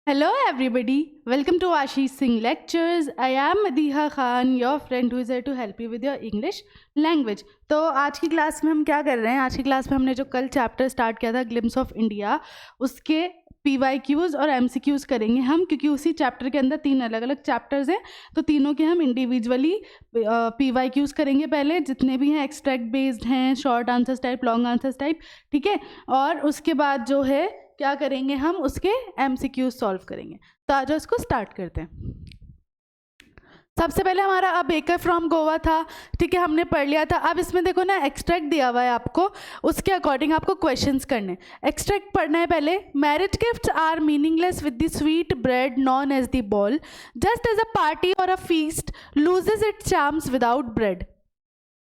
Hello everybody, welcome to Ashish Singh Lectures. I am Madiha Khan, your friend who is here to help you with your English language. तो आज की class में हम क्या कर रहे हैं? आज की क्लास में हमने जो कल चैप्टर स्टार्ट किया था ग्लिम्स ऑफ इंडिया, उसके PYQs और MCQs करेंगे हम, क्योंकि उसी चैप्टर के अंदर 3 अलग अलग चैप्टर्स हैं, तो तीनों के हम इंडिविजुअली PYQs करेंगे पहले, जितने भी हैं एक्सट्रैक्ट बेस्ड हैं, short answers type, long answers type, ठीक है। और उसके बाद जो है क्या करेंगे हम, उसके MCQs सॉल्व करेंगे। तो आज इसको स्टार्ट करते हैं। सबसे पहले हमारा अ बेकर फ्रॉम गोवा था, ठीक है, हमने पढ़ लिया था। अब इसमें देखो ना, एक्सट्रैक्ट दिया हुआ है आपको, उसके अकॉर्डिंग आपको क्वेश्चंस करने। एक्सट्रैक्ट पढ़ना है पहले। Marriage gifts are meaningless with the sweet bread known as the ball, just as a party और a feast loses its charms without bread.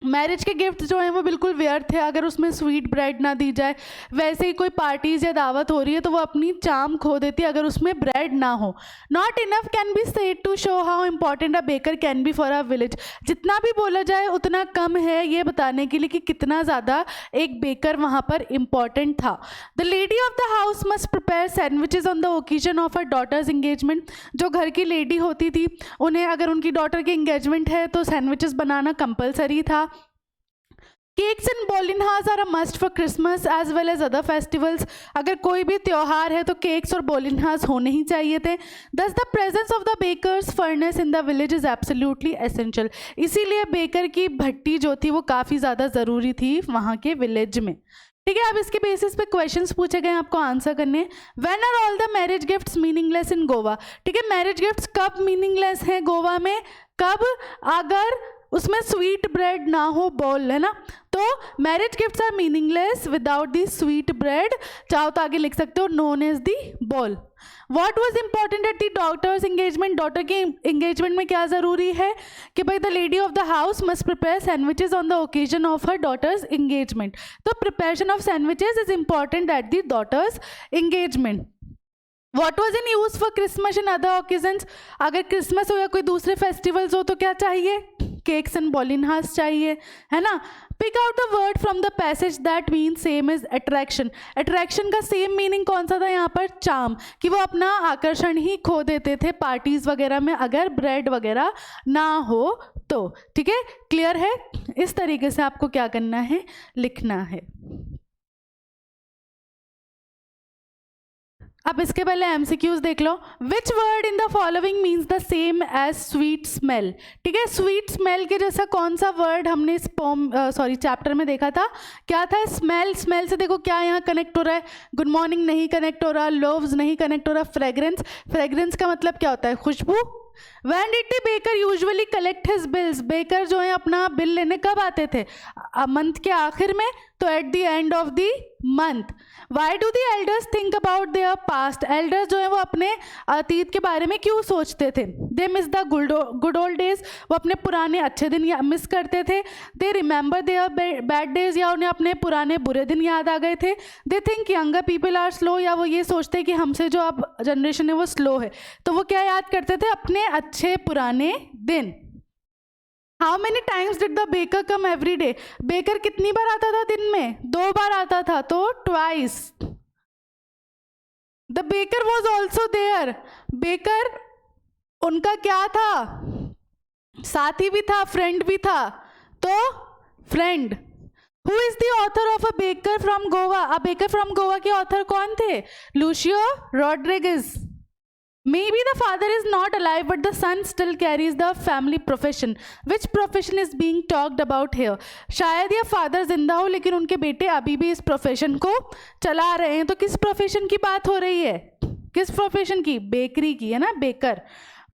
Marriage के गिफ्ट जो हैं वो बिल्कुल व्यर्थ है अगर उसमें स्वीट ब्रेड ना दी जाए। वैसे ही कोई पार्टीज या दावत हो रही है तो वो अपनी चार्म खो देती है अगर उसमें ब्रेड ना हो। Not enough can be said to show how important a baker can be for a village. जितना भी बोला जाए उतना कम है ये बताने के लिए कि कितना ज़्यादा एक बेकर वहाँ पर इम्पॉर्टेंट था। The lady of the house must prepare sandwiches on the occasion of a daughter's engagement. जो घर की लेडी होती थी उन्हें अगर उनकी डॉटर की इंगेजमेंट है तो सैंडविचेस बनाना कंपलसरी था। Cakes and bolinhas are a must for Christmas as well as other festivals. अगर कोई भी त्यौहार है तो केक्स और बोलिनहाज होने ही चाहिए थे। Thus the presence of the baker's furnace in the village is absolutely essential. इसीलिए बेकर की भट्टी जो थी वो काफ़ी ज़्यादा ज़रूरी थी वहाँ के विलेज में, ठीक है। अब इसके बेसिस पे क्वेश्चंस पूछे गए, आपको आंसर करने। When are all the marriage gifts meaningless in Goa, ठीक है। मैरिज गिफ्ट्स कब मीनिंगलेस हैं गोवा में? कब? अगर उसमें स्वीट ब्रेड ना हो, बॉल है ना, तो marriage gifts are meaningless without the sweet bread. चाहो तो आगे लिख सकते हो known as the bol. What was important at the daughter's engagement. Daughter के इंगेजमेंट में क्या ज़रूरी है कि भाई the lady of the house must prepare sandwiches on the occasion of her daughter's engagement. तो preparation of sandwiches is important at the daughter's engagement. What was in use for Christmas and other occasions. अगर Christmas हो या कोई दूसरे festivals हो तो क्या चाहिए? केक्स एंड बोलिनहाज चाहिए, है ना। Pick out the word from the passage that mean same is attraction. Attraction का सेम मीनिंग कौन सा था यहाँ पर? चार्म, कि वो अपना आकर्षण ही खो देते थे पार्टीज वगैरह में अगर ब्रेड वगैरह ना हो तो, ठीक है। क्लियर है? इस तरीके से आपको क्या करना है, लिखना है। अब इसके पहले MCQs देख लो। Which word in the following means the same as sweet smell, ठीक है। स्वीट स्मेल के जैसा कौन सा वर्ड हमने इस चैप्टर में देखा था? क्या था? स्मेल। स्मेल से देखो क्या यहाँ कनेक्ट हो रहा है? गुड मॉर्निंग नहीं कनेक्ट हो रहा, लोव्स नहीं कनेक्ट हो रहा, फ्रेग्रेंस। फ्रेग्रेंस का मतलब क्या होता है? खुशबू। When did the baker usually collect his bills? Baker जो है अपना बिल लेने कब आते थे? मंथ के आखिर में, तो eight the end of the month. Why do the elders think about their past. Elders जो है वो अपने अतीत के बारे में क्यों सोचते थे? They miss the good old days. वो अपने पुराने अच्छे दिन मिस करते थे। They remember there bad days, या उन्हें अपने पुराने बुरे दिन याद आ गए थे। They think younger people are slow, या वो ये सोचते हैं कि हमसे जो अब जनरेशन है वो स्लो है, तो वो क्या याद करते थे? अपने अच्छे पुराने दिन। How many times did the baker come every day. Baker कितनी बार आता था दिन में? 2 बार आता था, तो twice. The baker was also there. Baker उनका क्या था? साथी भी था, फ्रेंड भी था, तो friend. Who is the author of a baker from Goa. A baker from Goa के ऑथर कौन थे? Lucio Rodriguez. Maybe the father is not alive but the son still carries the family profession. Which profession is being talked about here? शायद ये father जिंदा हो लेकिन उनके बेटे अभी भी इस प्रोफेशन को चला रहे हैं। तो किस प्रोफेशन की बात हो रही है? किस प्रोफेशन की? बेकरी की, है ना, baker.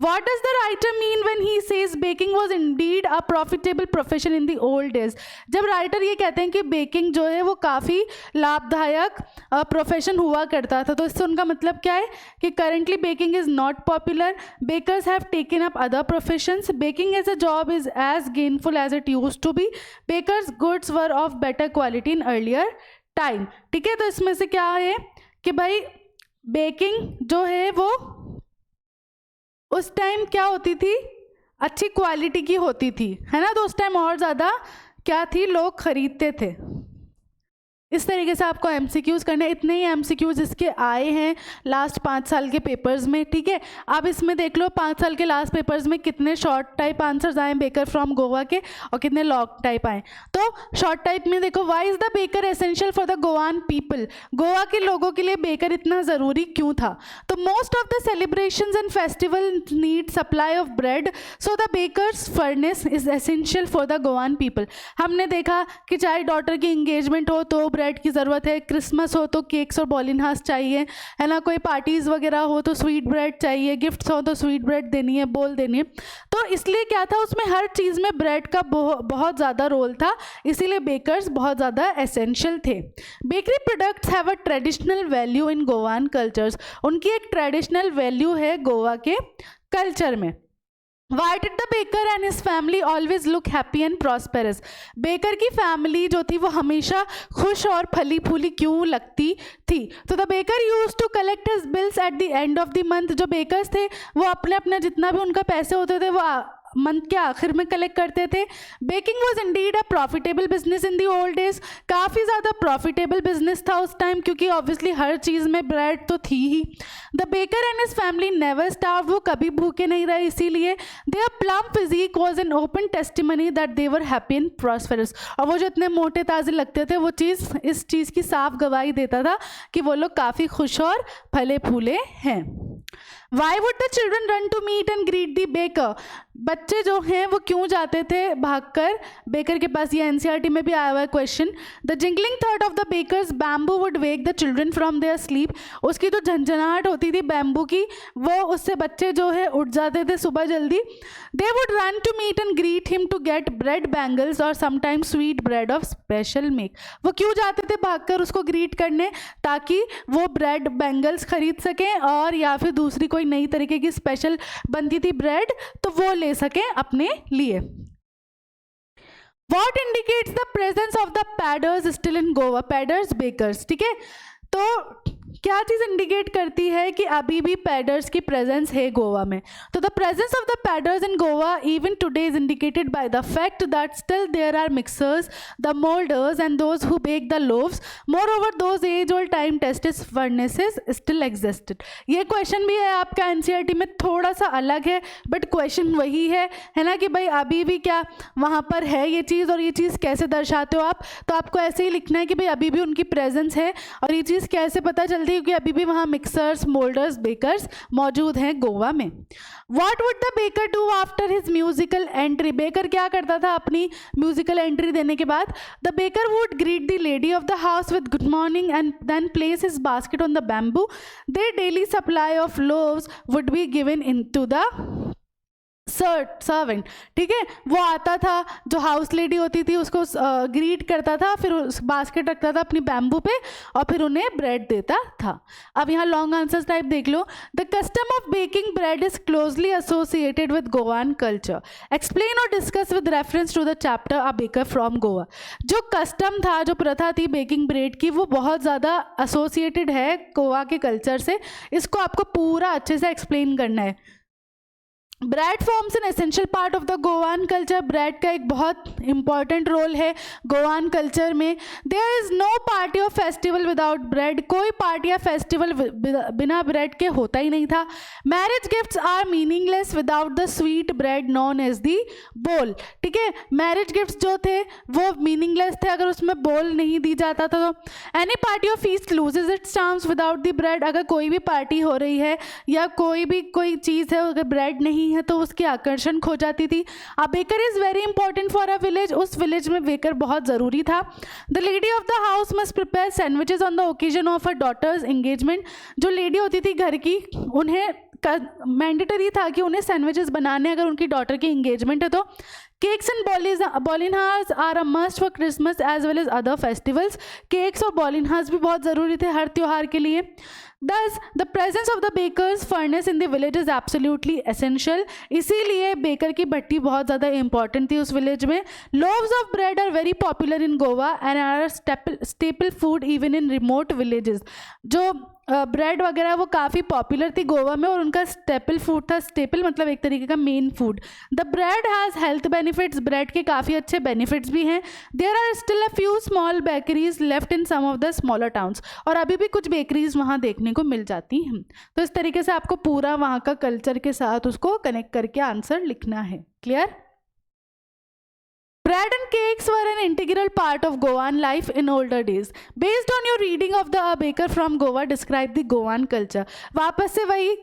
What does the writer mean when he says baking was indeed a profitable profession in the old days? जब राइटर ये कहते हैं कि बेकिंग जो है वो काफ़ी लाभदायक प्रोफेशन हुआ करता था, तो इससे उनका मतलब क्या है कि currently baking is not popular. Bakers have taken up other professions. Baking as a job is as gainful as it use to be. Bakers goods were of better quality in earlier time, ठीक है। तो इसमें से क्या है कि भाई baking जो है वो उस टाइम क्या होती थी? अच्छी क्वालिटी की होती थी, है ना। तो उस टाइम और ज़्यादा क्या थी, लोग खरीदते थे। इस तरीके से आपको एमसीक्यूज़ करना है। इतने ही एमसीक्यूज़ इसके आए हैं लास्ट 5 साल के पेपर्स में, ठीक है। अब इसमें देख लो 5 साल के लास्ट पेपर्स में कितने शॉर्ट टाइप आंसर्स आए बेकर फ्रॉम गोवा के और कितने लॉन्ग टाइप आए। तो शॉर्ट टाइप में देखो, why is the baker essential for the Goan people, Goa के लोगों के लिए बेकर इतना ज़रूरी क्यों था। तो most of the celebrations and festival need supply of bread, so the baker's furnace is essential for the Goan people. हमने देखा कि चाहे डॉटर की इंगेजमेंट हो तो ब्रेड की ज़रूरत है, क्रिसमस हो तो केक्स और बॉलिनहास चाहिए, है ना, कोई पार्टीज़ वगैरह हो तो स्वीट ब्रेड चाहिए, गिफ्ट्स हो तो स्वीट ब्रेड देनी है, बोल देनी है। तो इसलिए क्या था, उसमें हर चीज़ में ब्रेड का बहुत ज़्यादा रोल था, इसीलिए बेकर्स बहुत ज़्यादा एसेंशियल थे। Bakery products have a traditional value in गोवान कल्चर्स, उनकी एक ट्रेडिशनल वैल्यू है गोवा के कल्चर में। Why did the baker and his family always look happy and prosperous? Baker की फैमिली जो थी वो हमेशा खुश और फली फूली क्यों लगती थी। तो the baker use to collect his bills at the end of the month, जो बेकर्स थे वो अपने अपने जितना भी उनका पैसे होते थे वो मंथ के आखिर में कलेक्ट करते थे। Baking was indeed a profitable business in the old days, काफ़ी ज़्यादा प्रॉफिटेबल बिजनेस था उस टाइम, क्योंकि ऑब्वियसली हर चीज़ में ब्रेड तो थी ही। The baker and his family never starve, वो कभी भूखे नहीं रहे, इसीलिए their plump physique was an open testimony that they were happy and prosperous. और वो जो इतने मोटे ताजे लगते थे वो चीज़ इस चीज़ की साफ गवाही देता था कि वो लोग काफ़ी खुश और फले फूले हैं। Why would the children run to meet and greet the baker? बच्चे जो हैं वो क्यों जाते थे भागकर बेकर के पास, ये एनसीईआरटी में भी आया हुआ है question. The jingling thud of the baker's bamboo would wake the children from their sleep, उसकी जो झंझनाहट होती थी बैम्बू की, वो उससे बच्चे जो है उठ जाते थे सुबह जल्दी। They would run to meet and greet him to get bread bangles और sometimes sweet bread of special make, वो क्यों जाते थे भागकर उसको ग्रीट करने, ताकि वो ब्रेड बैंगल्स खरीद सकें और या फिर दूसरी कोई नई तरीके की स्पेशल बनती थी ब्रेड तो वो ले सकें अपने लिए। What indicates the presence of the Padders still in Goa? Padders bakers, ठीक है। तो क्या चीज़ इंडिकेट करती है कि अभी भी पैडर्स की प्रेजेंस है गोवा में। तो the presence of the paders in Goa even today is indicated by the fact that still there are mixers, the moulders and those who bake the loaves, moreover those age old time tested furnaces still existed. ये question भी है आपका NCERT में, थोड़ा सा अलग है but question वही है ना, कि भाई अभी भी क्या वहाँ पर है ये चीज़, और ये चीज़ कैसे दर्शाते हो आप। तो आपको ऐसे ही लिखना है कि भाई अभी भी उनकी प्रेजेंस है, और ये चीज़ कैसे पता चलती है, क्योंकि अभी भी वहाँ मिक्सर्स, मोल्डर्स, बेकर्स मौजूद हैं गोवा में। What would the baker do after his musical entry? Baker क्या करता था अपनी म्यूजिकल एंट्री देने के बाद? The baker would greet the lady of the house with good morning and then place his basket on the bamboo. Their daily supply of loaves would be given into the servant, ठीक है। वो आता था, जो house lady होती थी उसको greet करता था, फिर उस बास्केट रखता था अपनी बैम्बू पे और फिर उन्हें ब्रेड देता था। अब यहाँ लॉन्ग आंसर्स टाइप देख लो। The custom of baking bread is closely associated with Goan culture, explain और discuss with reference to the chapter a baker from Goa. जो कस्टम था, जो प्रथा थी बेकिंग ब्रेड की, वो बहुत ज़्यादा एसोसिएटेड है गोवा के कल्चर से, इसको आपको पूरा अच्छे से एक्सप्लेन करना है। Bread forms an essential part of the Goan culture, bread का एक बहुत इंपॉर्टेंट रोल है गोवान कल्चर में। देयर इज़ नो पार्टी और फेस्टिवल विदाउट ब्रेड, कोई पार्टी या फेस्टिवल बिना ब्रेड के होता ही नहीं था। Marriage gifts are meaningless without the sweet bread known as the bol, ठीक है। मैरिज गिफ्ट्स जो थे वो मीनिंगलेस थे अगर उसमें बोल नहीं दी जाता था। तो any party of feast loses its charms without the bread, अगर कोई भी पार्टी हो रही है या कोई चीज़ है, अगर ब्रेड नहीं है तो उसकी आकर्षण खो जाती थी। A baker is very important for a village, उस विलेज में बेकर बहुत ज़रूरी था। The lady of the house must prepare sandwiches on the occasion of a daughter's engagement, जो लेडी होती थी घर की, उन्हें मैंडेटरी था कि उन्हें सैंडविचेस बनाने अगर उनकी डॉटर की एंगेजमेंट है तो। Cakes and bolinhas are a must for Christmas as well as other festivals, cakes और बॉलिनहास भी बहुत ज़रूरी थे हर त्यौहार के लिए। Thus, the presence of the baker's furnace in the village is absolutely essential. इसीलिए बेकर की भट्टी बहुत ज़्यादा इंपॉर्टेंट थी उस विलेज में। Loaves of bread are very popular in Goa and are a staple food even in remote villages. जो bread वगैरह वो काफ़ी पॉपुलर थी गोवा में और उनका स्टेपल फूड था। स्टेपल मतलब एक तरीके का main food. The bread has health benefit benefits, bread के काफ़ी अच्छे बेनिफिट्स भी हैं. There are still a few small bakeries left in some of the smaller towns, और अभी भी कुछ बेकरीज वहाँ देखने को मिल जाती हैं. तो इस तरीके से आपको पूरा वहाँ का कल्चर के साथ उसको कनेक्ट करके आंसर लिखना है. Clear? Bread and cakes were an integral part of Goan life in older days. Based on your reading of the A Baker from Goa, describe the Goan culture. वापस से वही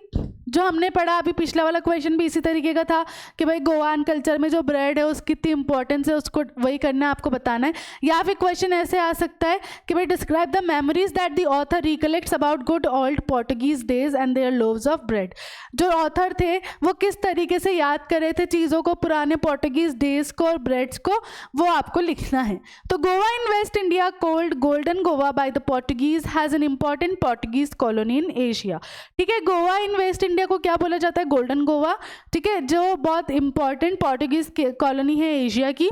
जो हमने पढ़ा अभी, पिछला वाला क्वेश्चन भी इसी तरीके का था कि भाई गोवान कल्चर में जो ब्रेड है उसकी कितनी इंपॉर्टेंस है, उसको वही करना है, आपको बताना है. या फिर क्वेश्चन ऐसे आ सकता है कि भाई describe the memories that the author recollects about good old Portuguese days and their loaves of bread. जो ऑथर थे वो किस तरीके से याद कर रहे थे चीज़ों को, पुराने पोर्टुगीज डेज को और ब्रेड्स को, वो आपको लिखना है. तो Goa in west India called golden Goa by the Portuguese has an important Portuguese colony in Asia. ठीक है, गोवा इन वेस्ट इंडिया को क्या बोला जाता है? गोल्डन गोवा. ठीक है, जो बहुत इंपॉर्टेंट पोर्टुगीज कॉलोनी है एशिया की.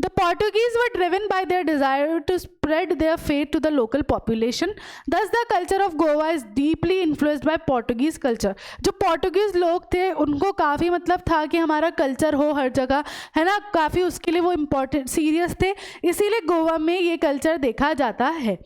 The Portuguese were driven by their desire to spread their faith to the local population. Thus the culture of Goa is deeply influenced by Portuguese culture. जो पोर्टुगीज लोग थे उनको काफ़ी मतलब था कि हमारा कल्चर हो हर जगह, है ना, काफ़ी उसके लिए वो इम्पोर्टेंट सीरियस थे, इसीलिए गोवा में ये कल्चर देखा जाता है.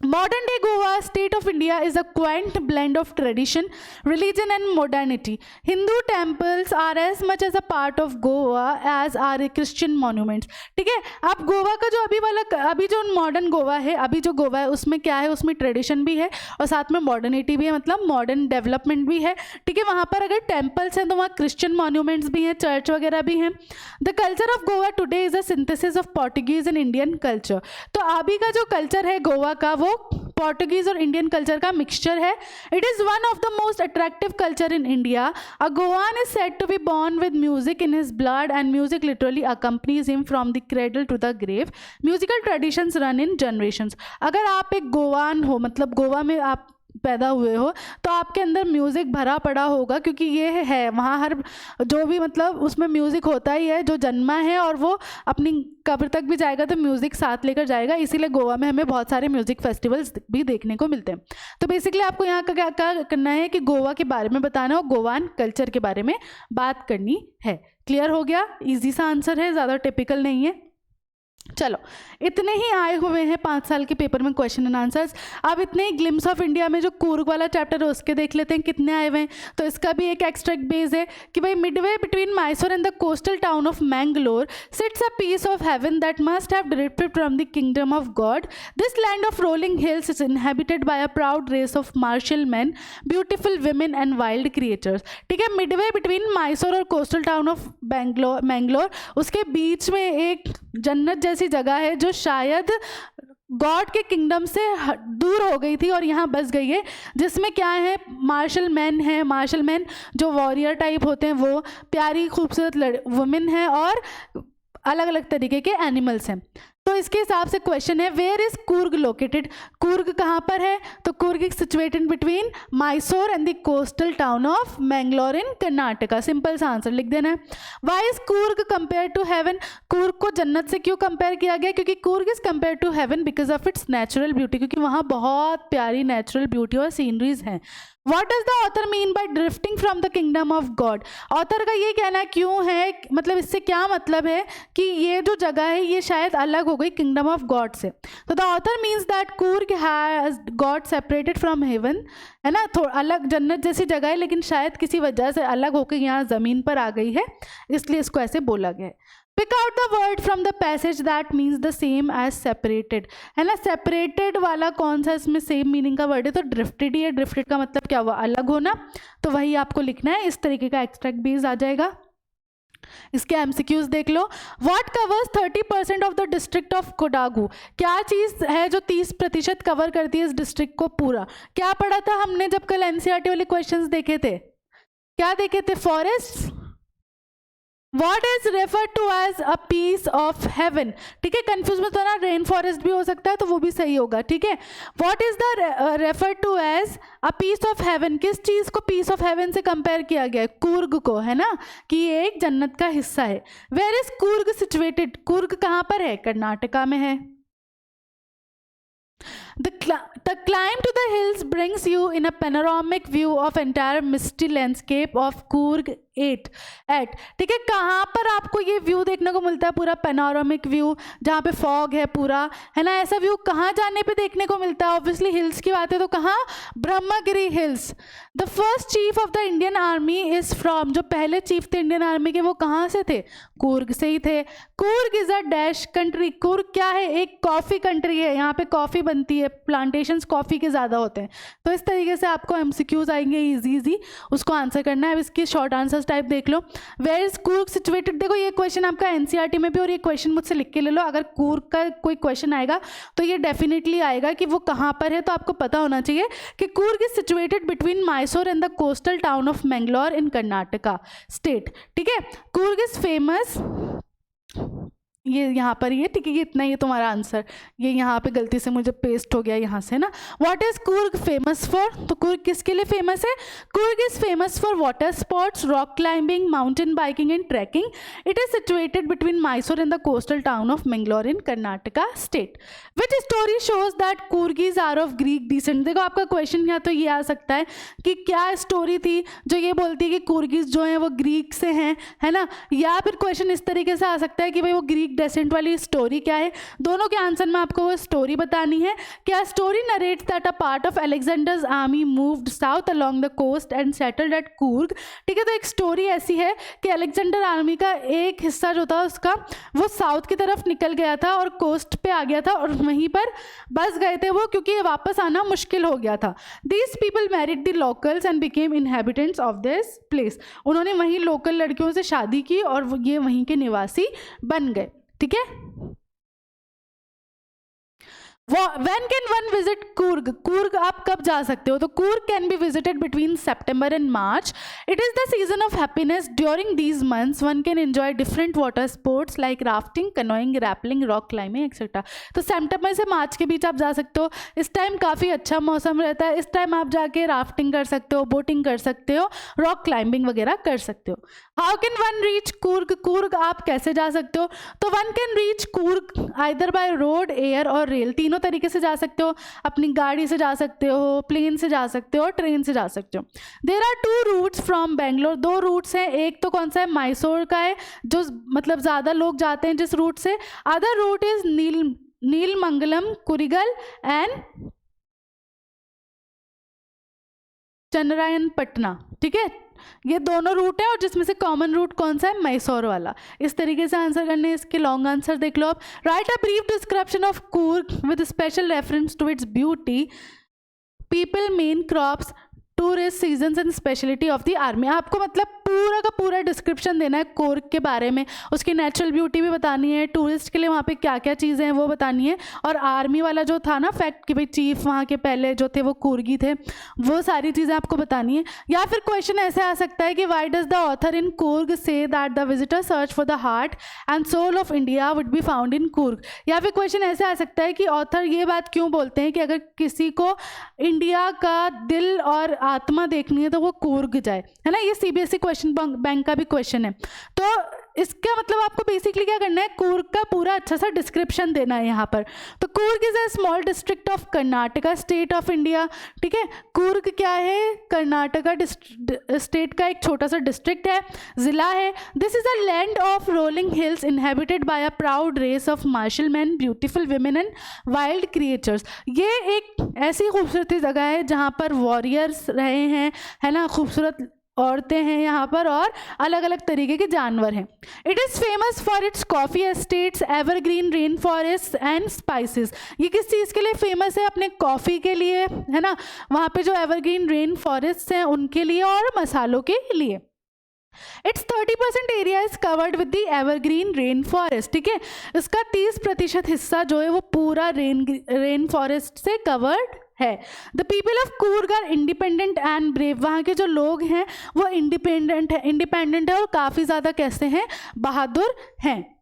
Modern day Goa, state of India, is a quaint blend of tradition, religion and modernity. Hindu temples are as much as a part of Goa as are Christian monuments. ठीक है, अब गोवा का जो अभी जो मॉडर्न गोवा है, अभी जो गोवा है उसमें क्या है, उसमें ट्रेडिशन भी है और साथ में मॉडर्निटी भी है, मतलब मॉडर्न डेवलपमेंट भी है. ठीक है, वहाँ पर अगर टेम्पल्स हैं तो वहाँ क्रिश्चियन मॉन्यूमेंट्स भी हैं, चर्च वगैरह भी हैं. The culture of Goa today is a synthesis of Portuguese and Indian culture. तो अभी का जो कल्चर है गोवा का वो पोर्टुगीज और इंडियन कल्चर का मिक्सचर है. It is one of the most attractive culture in India. A Goan is said to be born with music in his blood and music literally accompanies him from the cradle to the grave. Musical traditions run in generations. अगर आप एक गोवान हो, मतलब गोवा में आप पैदा हुए हो, तो आपके अंदर म्यूज़िक भरा पड़ा होगा, क्योंकि ये है वहाँ हर जो भी मतलब उसमें म्यूज़िक होता ही है. जो जन्मा है और वो अपनी कब्र तक भी जाएगा तो म्यूज़िक साथ लेकर जाएगा. इसीलिए गोवा में हमें बहुत सारे म्यूज़िक फेस्टिवल्स भी देखने को मिलते हैं. तो बेसिकली आपको यहाँ का क्या करना है कि गोवा के बारे में बताना है और गोवान कल्चर के बारे में बात करनी है. क्लियर हो गया? ईजी सा आंसर है, ज़्यादा टिपिकल नहीं है. चलो, इतने ही आए हुए हैं 5 साल के पेपर में क्वेश्चन एंड आंसर्स. अब इतने ही ग्लिम्स ऑफ इंडिया में जो कूर्ग वाला चैप्टर है उसके देख लेते हैं कितने आए हुए हैं. तो इसका भी एक एक्सट्रैक्ट बेस है कि भाई midway between Mysore and the coastal town of Mangalore sits a piece of heaven that must have drifted from the kingdom of God. This land of rolling hills is inhabited by a proud race of martial man, beautiful women and wild creators. ठीक है, Midway between Mysore और coastal town of Mangalore, उसके बीच में एक जन्नत जैसी जगह है जो शायद गॉड के किंगडम से दूर हो गई थी और यहाँ बस गई है, जिसमें क्या है, मार्शल मैन जो वॉरियर टाइप होते हैं, वो प्यारी खूबसूरत वुमेन है और अलग अलग तरीके के एनिमल्स हैं. तो इसके हिसाब से क्वेश्चन है, where is Coorg located? Coorg कहाँ पर है? तो Coorg is situated between Mysore and the coastal town of Mangalore in Karnataka. Simple सा आंसर लिख देना है. Why is Coorg compare to heaven? Coorg को जन्नत से क्यों कंपेयर किया गया? क्योंकि Coorg is compare to heaven because of its natural beauty, क्योंकि वहाँ बहुत प्यारी नेचुरल ब्यूटी और सीनरीज हैं. What does the author mean by drifting from the kingdom of God? Author का ये कहना क्यों है, मतलब इससे क्या मतलब है कि ये जो जगह है ये शायद अलग हो गई किंगडम ऑफ गॉड से. तो the author means that Coorg has God separated from heaven, है ना, थोड़ा अलग जन्नत जैसी जगह है लेकिन शायद किसी वजह से अलग होकर यहाँ ज़मीन पर आ गई है, इसलिए इसको ऐसे बोला गया है. Pick out the word from the passage that means the same as separated, है ना. सेपरेटेड वाला कौन सा इसमें सेम मीनिंग का वर्ड है? तो ड्रिफ्टेड ही है. ड्रिफ्टेड का मतलब क्या हुआ? अलग होना. तो वही आपको लिखना है. इस तरीके का एक्सट्रैक्ट बेस आ जाएगा. इसके एमसीक्यूज देख लो. What covers 30% of the district of Kodagu? क्या चीज़ है जो 30% कवर करती है इस डिस्ट्रिक्ट को पूरा? क्या पढ़ा था हमने जब कल एनसीईआरटी वाले क्वेश्चंस देखे थे? क्या देखे थे? Forest. What is referred to as a piece of heaven? ठीक है, कंफ्यूज मत होना, रेन फॉरेस्ट भी हो सकता है तो वो भी सही होगा. ठीक है, What is the referred to as a piece of heaven? किस चीज़ को पीस ऑफ हेवन से कंपेयर किया गया है? कूर्ग को, है ना, कि ये एक जन्नत का हिस्सा है. Where is Coorg situated? Coorg कहाँ पर है? कर्नाटका में है. The climb to the hills brings you in a panoramic view of entire misty landscape of Coorg at ठीक है। कहाँ पर आपको ये व्यू देखने को मिलता है, पूरा पेनोरामिक व्यू जहाँ पे फॉग है पूरा, है ना, ऐसा व्यू कहाँ जाने पे देखने को मिलता है? ऑब्वियसली हिल्स की बात है तो कहाँ, Brahmagiri hills. The first chief of the Indian army is from, जो पहले चीफ थे इंडियन आर्मी के वो कहाँ से थे? कूर्ग से ही थे। Coorg is a dash country, Coorg क्या है? एक कॉफ़ी कंट्री है, यहाँ पे कॉफ़ी बनती है, प्लांटेशंस कॉफ़ी के ज़्यादा होते हैं। तो इस तरीके से आपको एमसीक्यूज आएंगे इजी, उसको आंसर करना है। अब इसकी शॉर्ट आंसर्स टाइप देख लो। Where is Coorg situated? देखो ये क्वेश्चन आपका एनसीईआरटी में भी, और ये क्वेश्चन मुझसे लिख के ले लो। अगर कूर्ग का कोई क्वेश्चन आएगा तो ये डेफिनेटली आएगा कि वो कहाँ पर है, तो आपको पता होना चाहिए कि Coorg is situated between Mysore and the coastal town of Mangalore in Karnataka state, ठीक है। कूर्ग इज फेमस, ये यहाँ पर ही है, ठीक है, ये इतना ही है तुम्हारा आंसर। ये यहाँ पे गलती से मुझे पेस्ट हो गया यहाँ से ना। What is Coorg famous for? तो कूर्ग किसके लिए फेमस है? Coorg is famous for water sports, rock climbing, mountain biking and trekking. It is situated between Mysore and the coastal town of Mangalore in Karnataka state. Which story shows that Coorgis are of Greek descent? देखो आपका question यहाँ तो ये आ सकता है कि क्या story थी जो ये बोलती है कि कूर्गीज जो हैं वो ग्रीक से हैं, है ना, या फिर क्वेश्चन इस तरीके से आ सकता है कि भाई वो ग्रीक डेसेंट वाली स्टोरी क्या है। दोनों के आंसर में आपको वो स्टोरी बतानी है। क्या story narrates that a part of Alexander's army moved south along the coast and settled at Coorg, ठीक है। तो एक स्टोरी ऐसी है कि अलेक्जेंडर आर्मी का एक हिस्सा जो था उसका वो साउथ की तरफ निकल गया था और कोस्ट पे आ गया था और वहीं पर बस गए थे वो, क्योंकि वापस आना मुश्किल हो गया था। These people married the locals and became inhabitants of this place. उन्होंने वहीं लोकल लड़कियों से शादी की और ये वहीं के निवासी बन गए, ठीक है। When can one visit Coorg? Coorg आप कब जा सकते हो? तो Coorg can be visited between September and March. It is the season of happiness. During these months, one can enjoy different water sports like rafting, canoeing, rappelling, rock climbing, etc. तो सितंबर से मार्च के बीच आप जा सकते हो। इस टाइम काफ़ी अच्छा मौसम रहता है। इस टाइम आप जाके राफ्टिंग कर सकते हो, बोटिंग कर सकते हो, रॉक क्लाइंबिंग वगैरह कर सकते हो। How can one reach Coorg? Coorg आप कैसे जा सकते हो? तो one can reach Coorg either by road, air और रेल, तीनों तरीके से जा सकते हो। अपनी गाड़ी से जा सकते हो, प्लेन से जा सकते हो, ट्रेन से जा सकते हो। There are 2 routes from Bangalore, 2 routes हैं। एक तो कौन सा है? मैसूर का है, जो मतलब ज़्यादा लोग जाते हैं जिस रूट से। अदर रूट इज नीलमंगलम, कुरिगल एंड चंद्रायनपटना, ठीक है। ये दोनों रूट है और जिसमें से कॉमन रूट कौन सा है? मैसूर वाला। इस तरीके से आंसर करने, इसके लॉन्ग आंसर देख लो आप। Write a brief description of Coorg with special reference to its beauty, people, main crops, tourist seasons and speciality of the army. आपको मतलब पूरा का पूरा डिस्क्रिप्शन देना है कूर्ग के बारे में, उसकी नेचुरल ब्यूटी भी बतानी है, टूरिस्ट के लिए वहाँ पे क्या क्या चीज़ें हैं वो बतानी है, और आर्मी वाला जो था ना फैक्ट कि भाई चीफ वहाँ के पहले जो थे वो कूर्गी थे, वो सारी चीज़ें आपको बतानी है। या फिर क्वेश्चन ऐसे आ सकता है कि why does the author in Coorg say that the visitor search for the heart and soul of India would be found in Coorg. या फिर क्वेश्चन ऐसे आ सकता है कि ऑथर ये बात क्यों बोलते हैं कि अगर किसी को इंडिया का दिल और आत्मा देखनी है तो वो कूर्ग जाए, है ना। ये सीबीएसई क्वेश्चन बैंक का भी क्वेश्चन है। तो इसका मतलब आपको बेसिकली क्या करना है? कूर्ग का पूरा अच्छा सा डिस्क्रिप्शन देना है यहाँ पर। तो Coorg is a small district of Karnataka state of India, ठीक है। कूर्ग क्या है? कर्नाटका स्टेट का एक छोटा सा डिस्ट्रिक्ट है, ज़िला है। This is a land of rolling hills inhabited by a proud race of martial man, beautiful women and wild creatures. ये एक ऐसी खूबसूरती जगह है जहाँ पर वॉरियर्स रहे हैं, है ना, खूबसूरत औरतें हैं यहाँ पर और अलग अलग तरीके के जानवर हैं। It is famous for its coffee estates, evergreen rain forest and spices. ये किस चीज़ के लिए फेमस है? अपने कॉफ़ी के लिए, है ना, वहाँ पे जो एवरग्रीन रेन फॉरेस्ट हैं उनके लिए और मसालों के लिए। It's 30% area is covered with the evergreen rain forest, ठीक है। इसका 30% हिस्सा जो है वो पूरा रेन फॉरेस्ट से कवर्ड है। The people of Coorg are independent and brave. वहाँ के जो लोग हैं वो इंडिपेंडेंट है और काफ़ी ज़्यादा कैसे हैं? बहादुर हैं।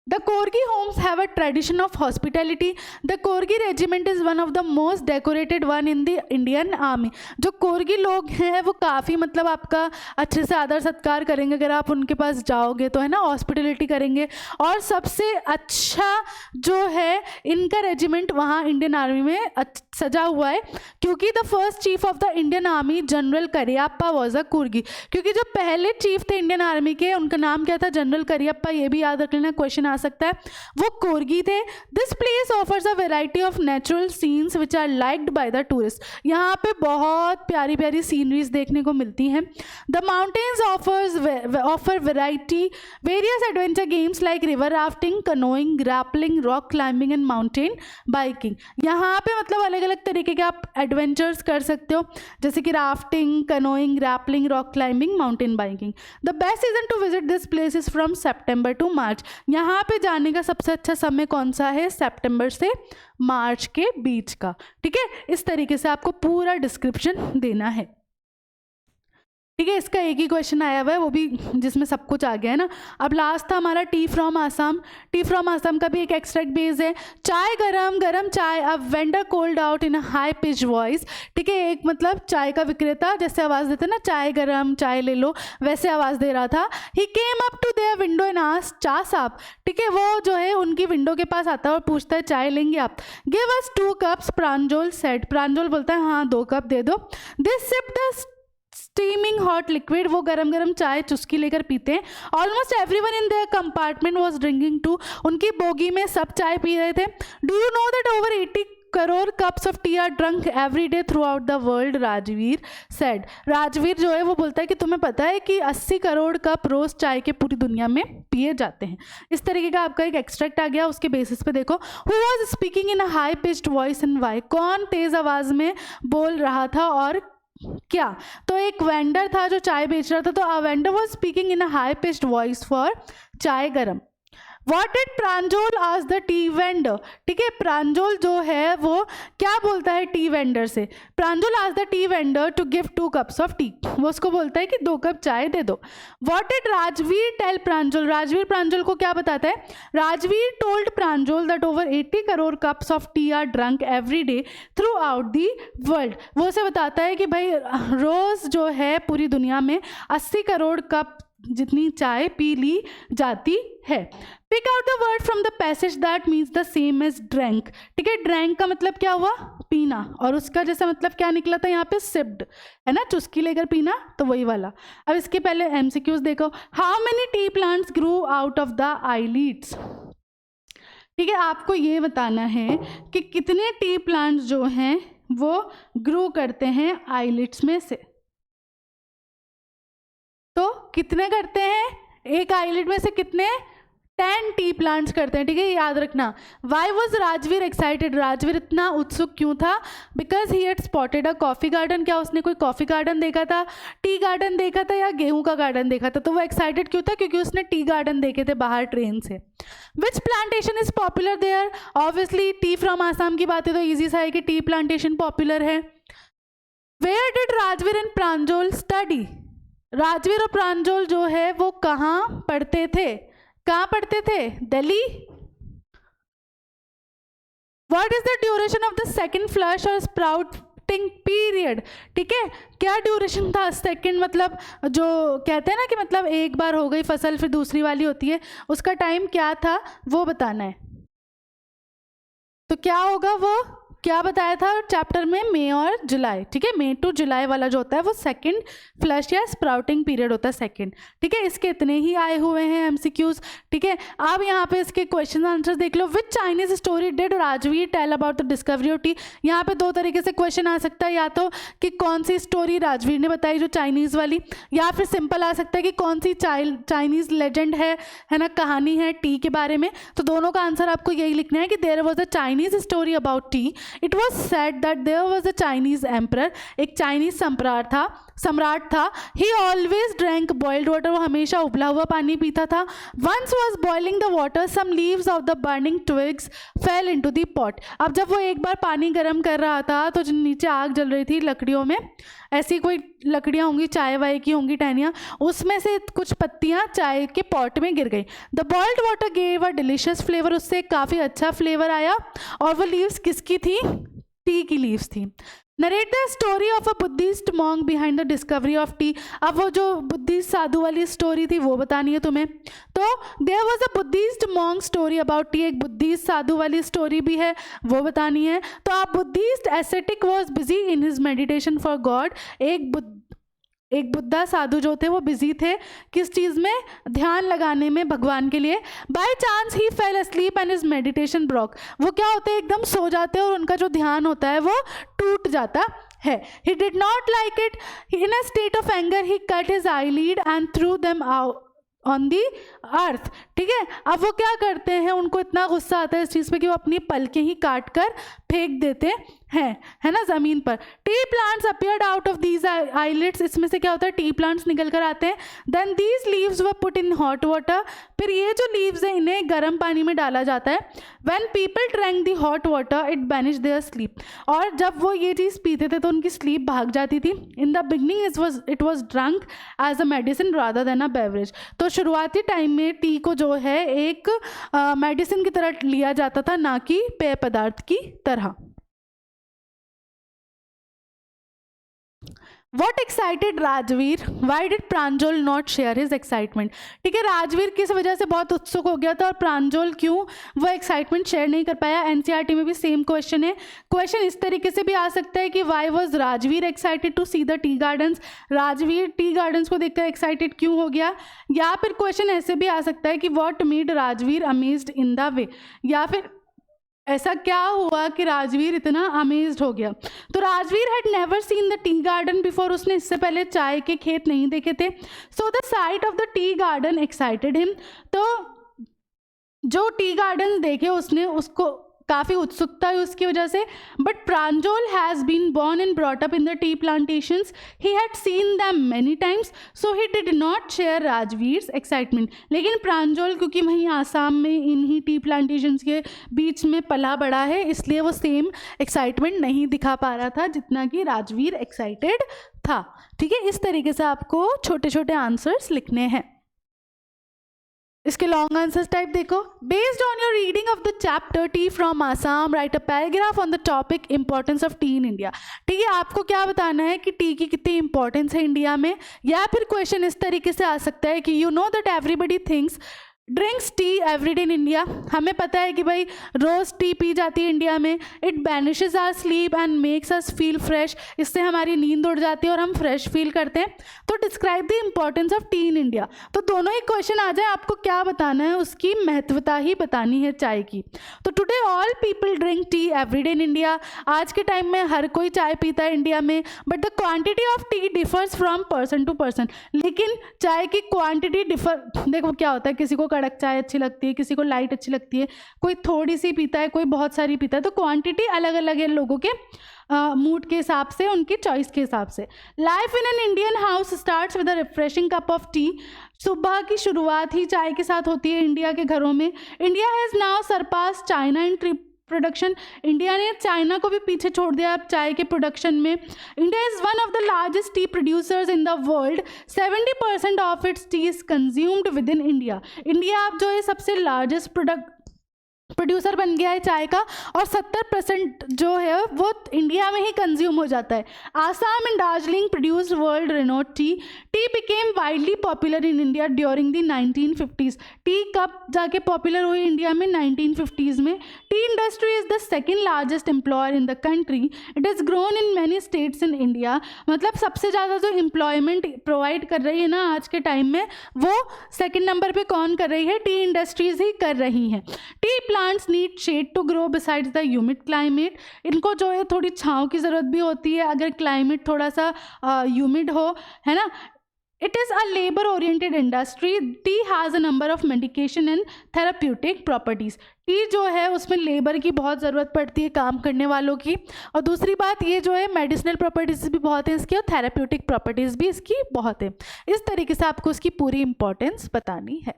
The Corgi homes have a tradition of hospitality. The Corgi regiment is one of the most decorated one in the Indian Army. जो कोर्गी लोग हैं वो काफ़ी मतलब आपका अच्छे से आदर सत्कार करेंगे अगर आप उनके पास जाओगे तो, है ना, हॉस्पिटलिटी करेंगे। और सबसे अच्छा जो है इनका रेजिमेंट वहाँ इंडियन आर्मी में सजा हुआ है, क्योंकि the first chief of the Indian army general Cariappa was a corgi. क्योंकि जो पहले चीफ थे इंडियन आर्मी के, उनका नाम क्या था? जनरल करियप्पा। ये भी याद रख लेना, क्वेश्चन आ सकता है। वो कोर्गी थे। This place offers a variety of natural scenes which are liked by the tourist. यहाँ पे बहुत प्यारी प्यारी सीनरीज देखने को मिलती हैं। The mountains offer various adventure games like river rafting, canoeing, grappling, rock climbing and mountain biking. यहाँ पे मतलब अलग अलग तरीके के आप एडवेंचर्स कर सकते हो, जैसे कि rafting, canoeing, grappling, rock climbing, mountain biking. The best season to visit this place is from September to March. यहाँ पे जाने का सबसे अच्छा समय कौन सा है? सितंबर से मार्च के बीच का। ठीक है, इस तरीके से आपको पूरा डिस्क्रिप्शन देना है। ठीक है, इसका एक ही क्वेश्चन आया हुआ है, वो भी जिसमें सब कुछ आ गया है ना। अब लास्ट था हमारा T from Assam. T from Assam का भी एक एक्सट्रैक्ट बेस है। चाय गरम गरम चाय, a vendor cold out in a high pitch voice. ठीक है, एक मतलब चाय का विक्रेता जैसे आवाज़ देते ना, चाय गरम, चाय ले लो, वैसे आवाज़ दे रहा था। He came up to their window and asked, chai sahib. ठीक है, वो जो है उनकी विंडो के पास आता है और पूछता है चाय लेंगे आप? Give us 2 cups, Pranjol said. Pranjol बोलता है हाँ 2 कप दे दो। This sip the steaming hot liquid, वो गरम गरम चाय चुस्की लेकर पीते हैं। Almost everyone in their compartment was drinking too, उनकी बोगी में सब चाय पी रहे थे। Do you know that over 80 crore cups of tea are drunk every day throughout the world, Rajvir said. Rajvir जो है वो बोलता है कि तुम्हें पता है कि 80 करोड़ कप रोज चाय के पूरी दुनिया में पिए जाते हैं। इस तरीके का आपका एक एक्सट्रैक्ट आ गया, उसके बेसिस पे देखो। Who was speaking in a high pitched voice and why, कौन तेज आवाज में बोल रहा था और क्या? तो एक वेंडर था जो चाय बेच रहा था, तो a vendor was speaking in a high pitched voice for चाय गरम। What did प्रांजोल आज द टी वेंडर? ठीक है, प्रांजोल जो है वो क्या बोलता है टी वेंडर से? प्रांजोल आज the tea vendor to give 2 cups of tea, वो उसको बोलता है कि 2 कप चाय दे दो। What did Rajvir tell Pranjol? Rajvir Pranjol को क्या बताता है? Rajvir told Pranjol that over 80 crore cups of tea are drunk every day throughout the world. वो उसे बताता है कि भाई रोज़ जो है पूरी दुनिया में 80 करोड़ कप जितनी चाय पी ली जाती है। Pick out the word from the passage that means the same as drank. ठीक है, ड्रैंक का मतलब क्या हुआ? पीना, और उसका जैसा मतलब क्या निकला था यहाँ पे? सिप्ड, है ना, चुस्की लेकर पीना, तो वही वाला। अब इसके पहले एमसीक्यूज देखो। How many T plants Guru out of the eyelids? ठीक है, आपको ये बताना है कि कितने टी प्लांट्स जो हैं वो ग्रो करते हैं आईलिड्स में से। तो कितने करते हैं? एक आईलिड में से कितने? 10 टी प्लांट्स करते हैं। ठीक है, याद रखना। Y was Rajveer excited? Rajveer इतना उत्सुक क्यों था? Because he had spotted a coffee garden. क्या उसने कोई कॉफ़ी गार्डन देखा था, टी गार्डन देखा था, या गेहूं का गार्डन देखा था? तो वो एक्साइटेड क्यों था? क्योंकि उसने टी गार्डन देखे थे बाहर ट्रेन से। Which plantation is popular there? Obviously tea from Assam की बात है तो ईजी सा है कि टी प्लांटेशन पॉपुलर है। Where did Rajvir and Pranjol study? Rajvir और प्रांजोल जो है वो कहाँ पढ़ते थे? कहाँ पढ़ते थे? Delhi. What is the duration of the second flush और स्प्राउटिंग पीरियड? ठीक है, क्या ड्यूरेशन था? सेकंड मतलब जो कहते हैं ना कि मतलब एक बार हो गई फसल फिर दूसरी वाली होती है, उसका टाइम क्या था वो बताना है। तो क्या होगा? वो क्या बताया था चैप्टर में? मई और जुलाई। ठीक है, मई टू जुलाई वाला जो होता है वो सेकंड फ्लश या स्प्राउटिंग पीरियड होता है सेकंड। ठीक है, इसके इतने ही आए हुए हैं एमसीक्यूज। ठीक है, अब यहाँ पे इसके क्वेश्चन आंसर देख लो। Which Chinese story did Rajvir tell about the discovery of tea? यहाँ पे 2 तरीके से क्वेश्चन आ सकता है, या तो कि कौन सी स्टोरी राजवीर ने बताई जो चाइनीज़ वाली, या फिर सिंपल आ सकता है कि कौन सी चाइनीज़ लेजेंड है ना, कहानी है टी के बारे में। तो दोनों का आंसर आपको यही लिखना है कि there was a Chinese story about tea it was said that there was a Chinese emperor, एक चाइनीज सम्राट था। He always drank boiled water, वो हमेशा उबला हुआ पानी पीता था। Once was boiling the water, some leaves of the burning twigs fell into the pot. अब जब वो एक बार पानी गर्म कर रहा था तो जो नीचे आग जल रही थी लकड़ियों में, ऐसी कोई लकड़ियाँ होंगी, चाय वाय की होंगी टहनियाँ, उसमें से कुछ पत्तियाँ चाय के पॉट में गिर गई। The boiled water gave a delicious flavour, उससे काफ़ी अच्छा फ्लेवर आया। और वो लीव्स किसकी थी? टी की लीव्स थी। Narrate the story of a Buddhist monk behind the discovery of T. अब वो जो बुद्धिस्ट साधु वाली स्टोरी थी वो बतानी है तुम्हें। तो there was a Buddhist monk story about tea, एक बुद्धिस्ट साधु वाली स्टोरी भी है, वो बतानी है। तो आप Buddhist ascetic was busy in his meditation for God, एक बुद्धा साधु जो थे वो बिजी थे किस चीज़ में? ध्यान लगाने में भगवान के लिए। By chance he fail asleep and his meditation broke, वो क्या होते हैं? एकदम सो जाते हैं और उनका जो ध्यान होता है वो टूट जाता है। He did not like it, in a state of anger he cut his eyelid and threw them out on the earth. ठीक है, अब वो क्या करते हैं, उनको इतना गुस्सा आता है इस चीज़ पे कि वो अपनी पलकें ही काट कर फेंक देते हैं, है ना, ज़मीन पर। T plants appeared out of these eyelids, इसमें से क्या होता है? टी प्लांट्स निकल कर आते हैं। Then these leaves were put in hot water, फिर ये जो लीव्स हैं इन्हें गर्म पानी में डाला जाता है। When people drank the hot water it banish there sleep, और जब वो ये चीज़ पीते थे तो उनकी स्लीप भाग जाती थी। In the beginning it was drunk as a medicine rather than a beverage, तो शुरुआती टाइम में टी को जो है एक मेडिसिन की तरह लिया जाता था, ना कि पेय पदार्थ की तरह। What excited Rajveer? Why did Pranjal not share his excitement? ठीक है, राजवीर किस वजह से बहुत उत्सुक हो गया था और प्रांजल क्यों वो एक्साइटमेंट शेयर नहीं कर पाया? एनसीईआरटी में भी सेम क्वेश्चन है। क्वेश्चन इस तरीके से भी आ सकता है कि why was Rajveer excited to see the tea gardens, Rajveer tea gardens को देखकर एक्साइटेड क्यों हो गया? या फिर क्वेश्चन ऐसे भी आ सकता है कि what made Rajveer amazed in the way, या फिर ऐसा क्या हुआ कि राजवीर इतना अमेज्ड हो गया? तो Rajveer had never seen the tea garden before, उसने इससे पहले चाय के खेत नहीं देखे थे। So the site of the tea garden excited him, तो जो टी गार्डन देखे उसने उसको काफ़ी उत्सुकता है उसकी वजह से। But Pranjal has been born and brought up in the tea plantations, he had seen them many times, so he did not share Rajvir's excitement. लेकिन प्रांजल क्योंकि वहीं आसाम में इन्हीं टी प्लांटेशंस के बीच में पला बड़ा है, इसलिए वो सेम एक्साइटमेंट नहीं दिखा पा रहा था जितना कि राजवीर एक्साइटेड था। ठीक है, इस तरीके से आपको छोटे छोटे आंसर्स लिखने हैं। इसके लॉन्ग आंसर्स टाइप देखो। Based on your reading of the chapter T from Assam right a paragraph on the topic importance of T in India. ठीक है, आपको क्या बताना है कि टी की कितनी इंपॉर्टेंस है इंडिया में। या फिर क्वेश्चन इस तरीके से आ सकता है कि you know that everybody thinks drinks T everyday in India, हमें पता है कि भाई रोज़ टी पी जाती है इंडिया में। It banishes our sleep and makes us feel fresh, इससे हमारी नींद उड़ जाती है और हम फ्रेश फील करते हैं। तो describe the importance of T in India, तो दोनों ही क्वेश्चन आ जाए, आपको क्या बताना है, उसकी महत्वता ही बतानी है चाय की। तो today all people drink tea everyday in India, आज के टाइम में हर कोई चाय पीता है इंडिया में। But the quantity of tea differs from person to person, लेकिन चाय की क्वान्टिटी डिफर, देखो क्या होता है, किसी को कड़क चाय अच्छी लगती है, किसी को लाइट अच्छी लगती है, कोई थोड़ी सी पीता है, कोई बहुत सारी पीता है, तो क्वांटिटी अलग अलग है लोगों के मूड के हिसाब से, उनकी चॉइस के हिसाब से। Life in an Indian house starts with a refreshing cup of T, सुबह की शुरुआत ही चाय के साथ होती है इंडिया के घरों में। India has now surpass China in trip production, India ने चाइना को भी पीछे छोड़ दिया अब चाय के प्रोडक्शन में। India is one of the largest T producers in the world, 70% of its T is consumed with in India. India अब जो है सबसे लार्जेस्ट प्रोड्यूसर बन गया है चाय का, और 70% जो है वो इंडिया में ही कंज्यूम हो जाता है। Assam and Darjeeling produced world renowned T. T became widely popular in India during the 1950s। T कब जाके पॉपुलर हुई इंडिया में? 1950s में। T industry is the second largest employer in the country, it is grown in many states in India. मतलब सबसे ज़्यादा जो employment provide कर रही है ना आज के टाइम में, वो सेकेंड नंबर पे कौन कर रही है? टी इंडस्ट्रीज़ ही कर रही हैं। Tea plants need shade to grow besides the humid climate, इनको जो है थोड़ी छाँव की ज़रूरत भी होती है अगर क्लाइमेट थोड़ा सा ह्यूमिड हो, है ना। It is a labor oriented industry. Tea has a number of medication and therapeutic properties. T जो है उसमें लेबर की बहुत ज़रूरत पड़ती है, काम करने वालों की, और दूसरी बात ये जो है मेडिसिनल प्रॉपर्टीज़ भी बहुत है इसकी और थेराप्यूटिक प्रॉपर्टीज़ भी इसकी बहुत है। इस तरीके से आपको इसकी पूरी इंपॉर्टेंस बतानी है।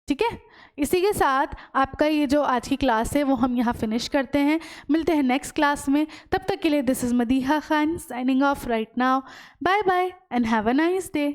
ठीक है, इसी के साथ आपका ये जो आज की क्लास है वो हम यहाँ फिनिश करते हैं। मिलते हैं नेक्स्ट क्लास में, तब तक के लिए this is Madiha Khan signing off right now. Bye bye and have a nice day.